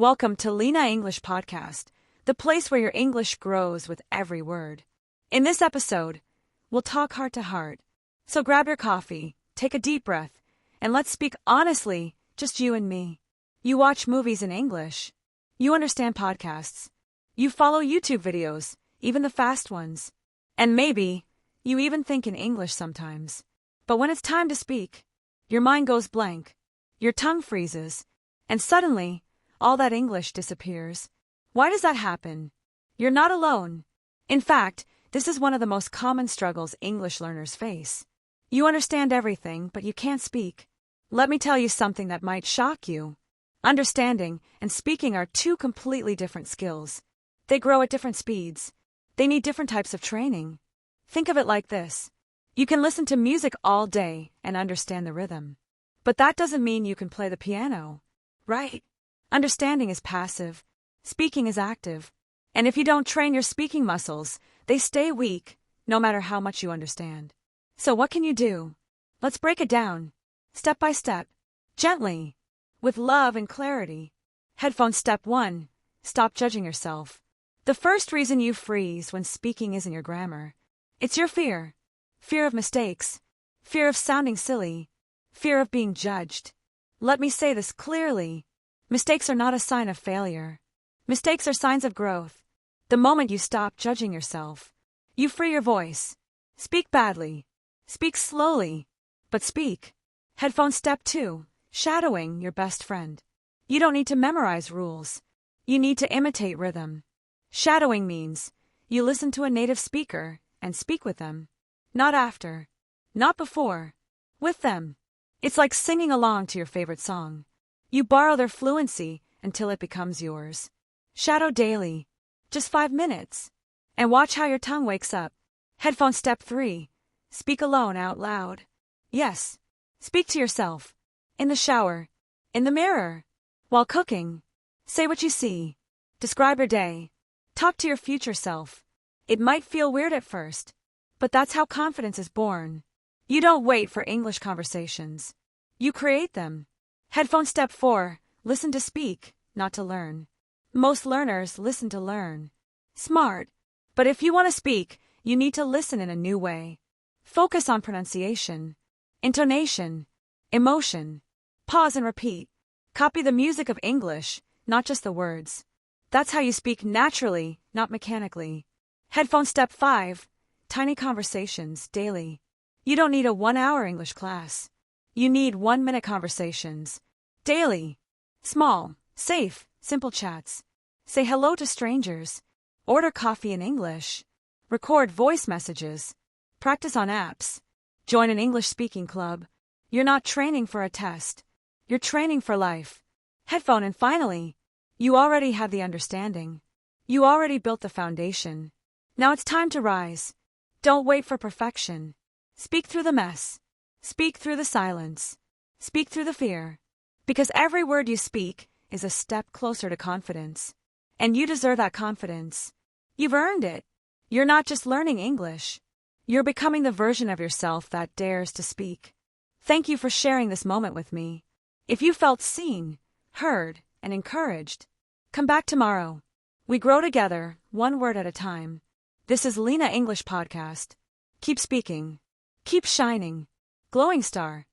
Welcome to Lena English Podcast, the place where your English grows with every word. In this episode, we'll talk heart to heart. So grab your coffee, take a deep breath, and let's speak honestly, just you and me. You watch movies in English. You understand podcasts. You follow YouTube videos, even the fast ones. And maybe you even think in English sometimes. But when it's time to speak, your mind goes blank, your tongue freezes, and suddenly, all that English disappears. Why does that happen? You're not alone. In fact, this is one of the most common struggles English learners face. You understand everything, but you can't speak. Let me tell you something that might shock you. Understanding and speaking are two completely different skills. They grow at different speeds. They need different types of training. Think of it like this. You can listen to music all day and understand the rhythm. But that doesn't mean you can play the piano, right? Understanding is passive. Speaking is active. And if you don't train your speaking muscles, they stay weak, no matter how much you understand. So what can you do? Let's break it down. Step by step. Gently. With love and clarity. Headphone step 1. Stop judging yourself. The first reason you freeze when speaking isn't your grammar. It's your fear. Fear of mistakes. Fear of sounding silly. Fear of being judged. Let me say this clearly. Mistakes are not a sign of failure. Mistakes are signs of growth. The moment you stop judging yourself, you free your voice. Speak badly. Speak slowly. But speak. Headphone step 2. Shadowing your best friend. You don't need to memorize rules. You need to imitate rhythm. Shadowing means you listen to a native speaker and speak with them. Not after. Not before. With them. It's like singing along to your favorite song. You borrow their fluency until it becomes yours. Shadow daily. Just 5 minutes. And watch how your tongue wakes up. Headphone step 3. Speak alone out loud. Yes. Speak to yourself. In the shower. In the mirror. While cooking. Say what you see. Describe your day. Talk to your future self. It might feel weird at first, but that's how confidence is born. You don't wait for English conversations. You create them. Headphone step 4. Listen to speak, not to learn. Most learners listen to learn. Smart. But if you want to speak, you need to listen in a new way. Focus on pronunciation, intonation, emotion. Pause and repeat. Copy the music of English, not just the words. That's how you speak naturally, not mechanically. Headphone step 5. Tiny conversations daily. You don't need a 1-hour English class. You need 1-minute conversations. Daily. Small, safe, simple chats. Say hello to strangers. Order coffee in English. Record voice messages. Practice on apps. Join an English speaking club. You're not training for a test. You're training for life. Headphone and finally, you already have the understanding. You already built the foundation. Now it's time to rise. Don't wait for perfection. Speak through the mess. Speak through the silence. Speak through the fear. Because every word you speak is a step closer to confidence. And you deserve that confidence. You've earned it. You're not just learning English. You're becoming the version of yourself that dares to speak. Thank you for sharing this moment with me. If you felt seen, heard, and encouraged, come back tomorrow. We grow together, one word at a time. This is Lena English Podcast. Keep speaking. Keep shining. Glowing star.